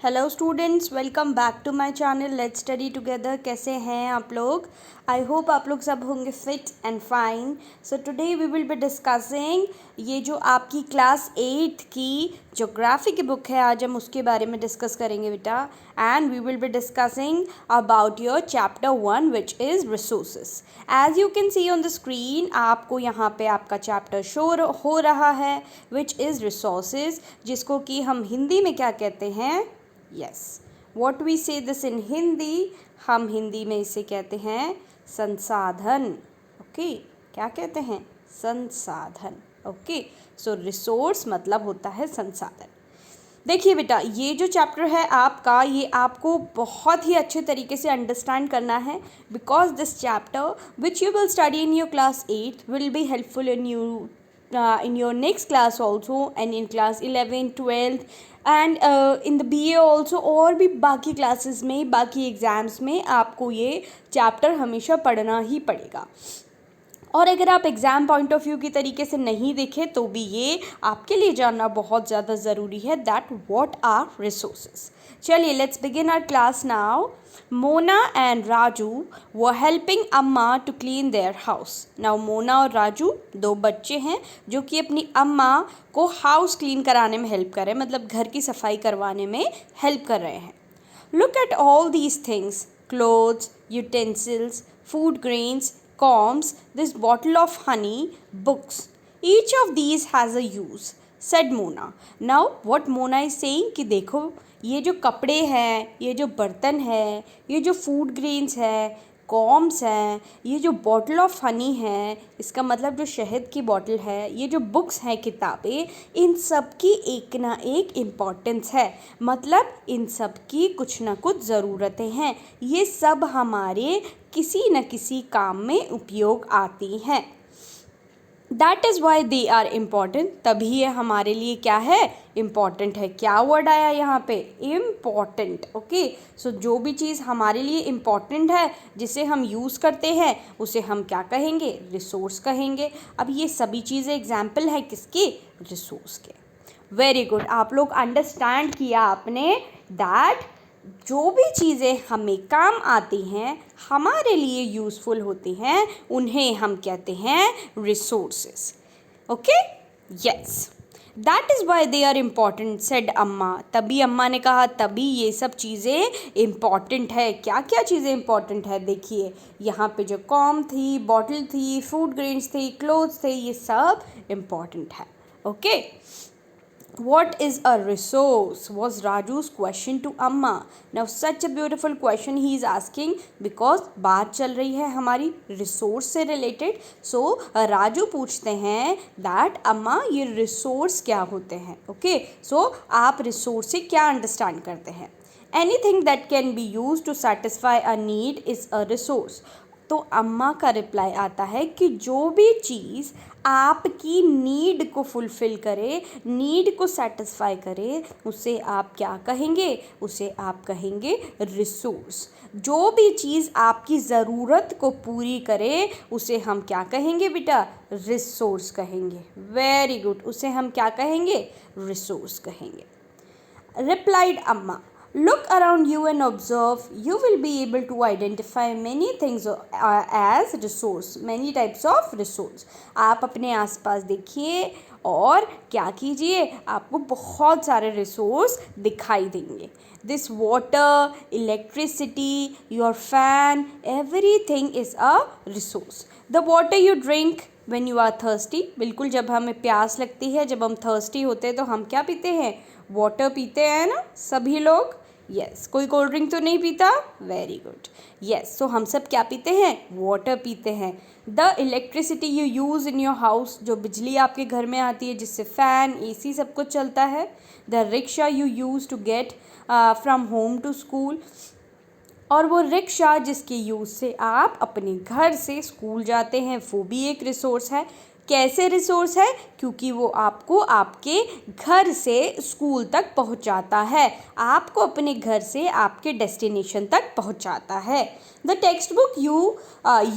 Hello students, welcome back to my channel let's study together. कैसे हैं आप लोग? आई होप आप लोग सब होंगे fit and fine. So today we will be discussing ये जो आपकी क्लास 8 की ज्योग्राफी की बुक है, आज हम उसके बारे में डिस्कस करेंगे बेटा। And we will be discussing about your chapter 1 which is resources. As you can see on the screen, आपको यहाँ पे आपका चैप्टर शो हो रहा है विच इज़ रिसोर्सेज, जिसको कि हम हिंदी में क्या कहते हैं? यस, वॉट वी से दिस इन हिंदी, हम हिंदी में इसे कहते हैं संसाधन। ओके, क्या कहते हैं? संसाधन। ओके, सो रिसोर्स मतलब होता है संसाधन। देखिए बेटा, ये जो चैप्टर है आपका, ये आपको बहुत ही अच्छे तरीके से अंडरस्टैंड करना है, because this chapter which you will study in your class 8 will be helpful in you in your next class also, and in class 11 12 and in the BA also, और भी बाकी क्लासेस में, बाकी एग्ज़ाम्स में आपको ये चैप्टर हमेशा पढ़ना ही पड़ेगा। और अगर आप एग्ज़ाम पॉइंट ऑफ व्यू की तरीके से नहीं देखें तो भी ये आपके लिए जानना बहुत ज़्यादा ज़रूरी है, दैट व्हाट आर रिसोर्सेज। चलिए let's begin our class now. Mona and Raju were helping Amma to clean their house. Now Mona और राजू दो बच्चे हैं जो कि अपनी अम्मा को हाउस क्लीन कराने में हेल्प कर रहे हैं, मतलब घर की सफाई करवाने में हेल्प कर रहे हैं। Look at all these things, clothes, utensils, food grains, combs, this bottle of honey, books. Each of these has a use, said Mona. Now what Mona is saying कि देखो ये जो कपड़े हैं, ये जो बर्तन है, ये जो फूड ग्रेन्स है, कॉम्स हैं, ये जो बॉटल ऑफ हनी है, इसका मतलब जो शहद की बॉटल है, ये जो बुक्स हैं, किताबें, इन सब की एक ना एक इम्पॉर्टेंस है, मतलब इन सब की कुछ ना कुछ ज़रूरतें हैं। ये सब हमारे किसी न किसी काम में उपयोग आती हैं। That is why they are important, तभी ये हमारे लिए क्या है? इम्पॉर्टेंट है। क्या वर्ड आया यहाँ पे? इम्पॉर्टेंट। ओके, सो जो भी चीज़ हमारे लिए इम्पॉर्टेंट है, जिसे हम यूज़ करते हैं, उसे हम क्या कहेंगे? रिसोर्स कहेंगे। अब ये सभी चीज़ें एग्जाम्पल है किसके? रिसोर्स के। वेरी गुड, आप लोग अंडरस्टैंड किया आपने दैट जो भी चीज़ें हमें काम आती हैं, हमारे लिए यूज़फुल होती हैं, उन्हें हम कहते हैं resources. Okay, yes, that is why they are important, said Amma. तभी अम्मा ने कहा, तभी ये सब चीज़ें इम्पॉर्टेंट है। क्या क्या चीज़ें इम्पॉर्टेंट है? देखिए यहाँ पे जो कॉम थी, बॉटल थी, फूड ग्रेन्स थी, क्लोथ्स थे, ये सब इम्पॉर्टेंट है। Okay, what is a resource was Raju's question to Amma. Now such a beautiful question he is asking because बात चल रही है हमारी रिसोर्स से रिलेटेड। सो राजू पूछते हैं दैट अम्मा ये रिसोर्स क्या होते हैं? ओके, सो आप रिसोर्स से क्या अंडरस्टैंड करते हैं? Anything that can be use to satisfy a need is a resource. तो अम्मा का रिप्लाई आता है कि जो भी चीज़ आपकी नीड को फुलफ़िल करे, नीड को सेटिस्फाई करे, उसे आप क्या कहेंगे? उसे आप कहेंगे रिसोर्स। जो भी चीज़ आपकी ज़रूरत को पूरी करे, उसे हम क्या कहेंगे बेटा? रिसोर्स कहेंगे। वेरी गुड, उसे हम क्या कहेंगे? रिसोर्स कहेंगे। Replied Amma, look around you and observe. You will be able to identify many things as resource, many types of resource. आप अपने आसपास देखिए और क्या कीजिए, आपको बहुत सारे रिसोर्स दिखाई देंगे। This water, electricity, your fan, everything is a resource. The water you drink when you are thirsty, बिल्कुल जब हमें प्यास लगती है, जब हम थर्स्टी होते हैं तो हम क्या पीते हैं? वाटर पीते हैं ना सभी लोग? यस, कोई कोल्ड ड्रिंक तो नहीं पीता? वेरी गुड, यस, सो हम सब क्या पीते हैं? वाटर पीते हैं। The electricity you use in your house, जो बिजली आपके घर में आती है, जिससे फ़ैन, AC सब कुछ चलता है। The rickshaw you use to get from home to school, और वो रिक्शा जिसके यूज़ से आप अपने घर से स्कूल जाते हैं, वो भी एक रिसोर्स है। कैसे रिसोर्स है? क्योंकि वो आपको आपके घर से स्कूल तक पहुंचाता है, आपको अपने घर से आपके डेस्टिनेशन तक पहुंचाता है। The textbook you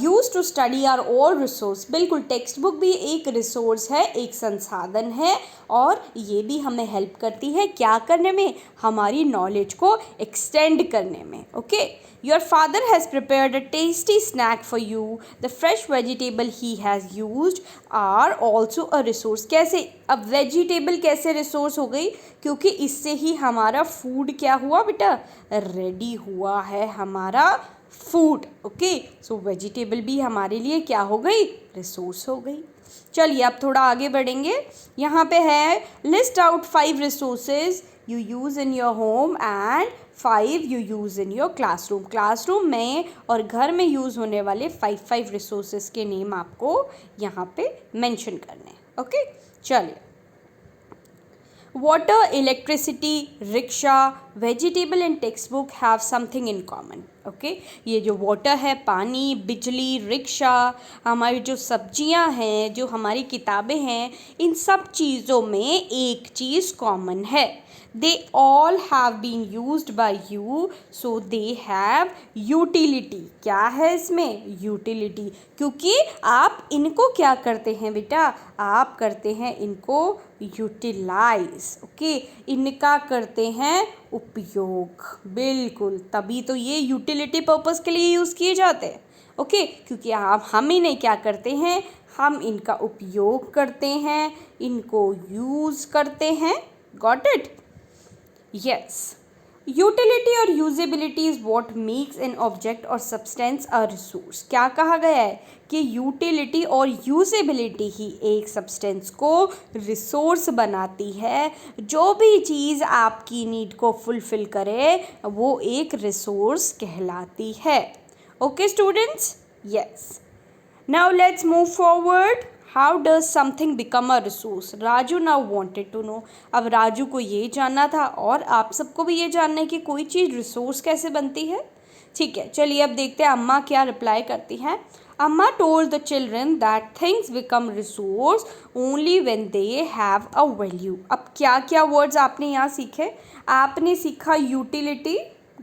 use to study are all resource, बिल्कुल टेक्स्ट बुक भी एक रिसोर्स है, एक संसाधन है, और ये भी हमें हेल्प करती है क्या करने में, हमारी नॉलेज को एक्सटेंड करने में. Okay, your father has prepared a tasty snack for you. The fresh vegetable he has used are also a resource. कैसे, अब वेजिटेबल कैसे रिसोर्स हो गई, क्योंकि इससे ही हमारा फूड क्या हुआ बेटा, रेडी हुआ है हमारा फूड. ओके, सो वेजिटेबल भी हमारे लिए क्या हो गई, रिसोर्स हो गई. चलिए अब थोड़ा आगे बढ़ेंगे. यहाँ पे है list out 5 resources you use in your home and 5 you use in your classroom. Classroom में और घर में यूज़ होने वाले 5 रिसोर्सेज के नेम आपको यहाँ पे मेंशन करने हैं. ओके, चलिए. Water, electricity, rickshaw, vegetable and textbook have something in common. Okay, ये जो वाटर है, पानी, बिजली, रिक्शा, हमारी जो सब्जियां हैं, जो हमारी किताबें हैं, इन सब चीज़ों में एक चीज़ कॉमन है. They all have been used by you, so they have utility. क्या है इसमें, यूटिलिटी, क्योंकि आप इनको क्या करते हैं बेटा, आप करते हैं इनको यूटिलाइज. ओके, इनका करते हैं उपयोग. बिल्कुल, तभी तो ये यूटिलिटी पर्पस के लिए यूज़ किए जाते हैं. ओके, क्योंकि हम इन्हें क्या करते हैं, हम इनका उपयोग करते हैं, इनको यूज़ करते हैं. Got it. यस, यूटिलिटी और usability is what makes an object और सब्सटेंस अ रिसोर्स. क्या कहा गया है कि यूटिलिटी और यूजेबिलिटी ही एक सब्सटेंस को रिसोर्स बनाती है. जो भी चीज़ आपकी नीड को फुलफ़िल करे वो एक रिसोर्स कहलाती है. Okay students, yes. Now let's move forward. How does something become a resource. Raju now wanted to know. अब राजू को ये जानना था और आप सबको भी ये जानना है कि कोई चीज़ रिसोर्स कैसे बनती है. ठीक है, चलिए अब देखते हैं अम्मा क्या रिप्लाई करती हैं. अम्मा told the children that things become resource only when they have a value. अब क्या क्या वर्ड्स आपने यहाँ सीखे, आपने सीखा utility,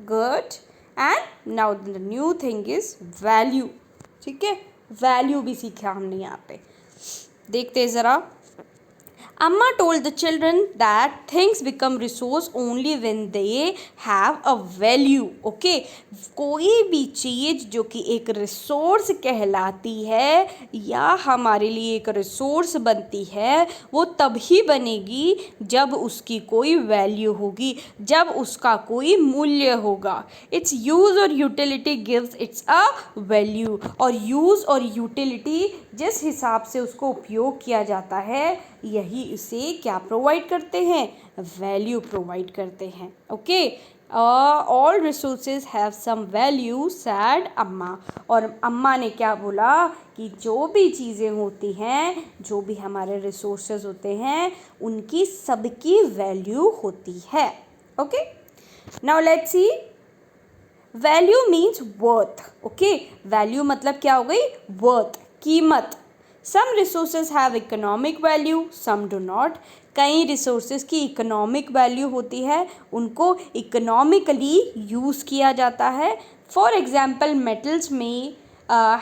good, and now the new thing is value. ठीक है, वैल्यू भी सीखा हमने यहाँ पे. देखते हैं ज़रा. Amma told the children that things become resource only when they have a value. Okay, कोई भी चीज़ जो कि एक रिसोर्स कहलाती है या हमारे लिए एक रिसोर्स बनती है वो तभी बनेगी जब उसकी कोई वैल्यू होगी, जब उसका कोई मूल्य होगा. इट्स यूज़ और utility gives it's a value. और यूज़ और यूटिलिटी जिस हिसाब से उसको उपयोग किया जाता है यही इसे क्या प्रोवाइड करते हैं, वैल्यू प्रोवाइड करते हैं. Okay, all resources have some value said Amma. और अम्मा ने क्या बोला कि जो भी चीज़ें होती हैं, जो भी हमारे रिसोर्सेज होते हैं, उनकी सबकी वैल्यू होती है. Okay, now let's see. Value means worth. Okay, value मतलब क्या हो गई, वर्थ, कीमत. Some resources have economic value, some do not. कई रिसोर्सेज की इकोनॉमिक वैल्यू होती है, उनको इकोनॉमिकली यूज़ किया जाता है. फॉर एग्जाम्पल मेटल्स में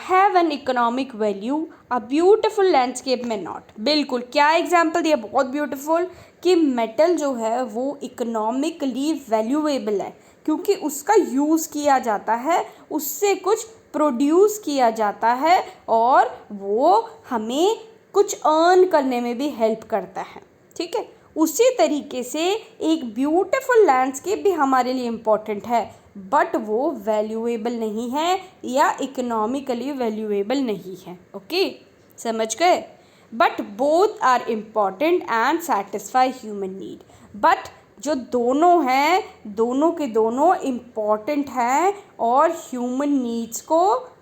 have an economic value, a beautiful landscape में नॉट. बिल्कुल, क्या एग्जाम्पल दिया, बहुत ब्यूटिफुल, कि मेटल जो है वो इकोनॉमिकली वैल्यूएबल है क्योंकि उसका यूज़ किया जाता है, उससे कुछ प्रोड्यूस किया जाता है और वो हमें कुछ अर्न करने में भी हेल्प करता है. ठीक है, उसी तरीके से एक ब्यूटीफुल लैंडस्केप भी हमारे लिए इम्पॉर्टेंट है, बट वो वैल्यूएबल नहीं है या इकोनॉमिकली वैल्यूएबल नहीं है. ओके, समझ गए. But both are important and satisfy human need. But जो दोनों हैं, दोनों के दोनों इम्पॉर्टेंट हैं और ह्यूमन नीड्स को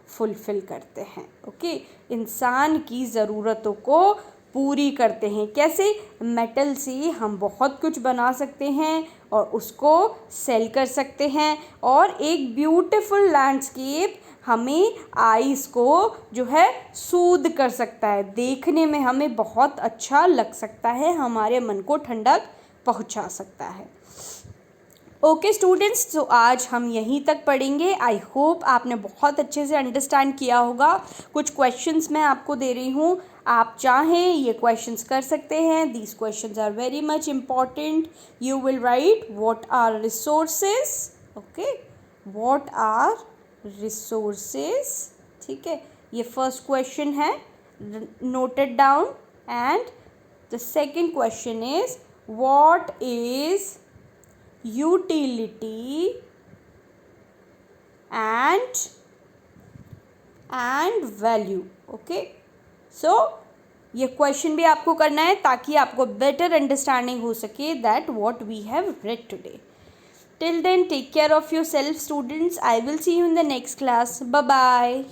फुलफ़िल करते हैं. ओके, इंसान की ज़रूरतों को पूरी करते हैं. कैसे, मेटल से हम बहुत कुछ बना सकते हैं और उसको सेल कर सकते हैं. और एक ब्यूटीफुल लैंडस्केप हमें आइज़ को जो है सूद कर सकता है, देखने में हमें बहुत अच्छा लग सकता है, हमारे मन को ठंडक पहुंचा सकता है. ओके स्टूडेंट्स, तो आज हम यहीं तक पढ़ेंगे। आई होप आपने बहुत अच्छे से अंडरस्टैंड किया होगा। कुछ क्वेश्चंस मैं आपको दे रही हूँ, आप चाहें ये क्वेश्चंस कर सकते हैं। These questions are very much important. You will write what are resources, okay, what are resources, ठीक है। ये फर्स्ट क्वेश्चन है, note it down. And the second question is what is utility and value, okay. So ये question भी आपको करना है ताकि आपको बेटर अंडरस्टैंडिंग हो सके that what we have read today. Till then take care of yourself students. I will see you in the next class. Bye bye.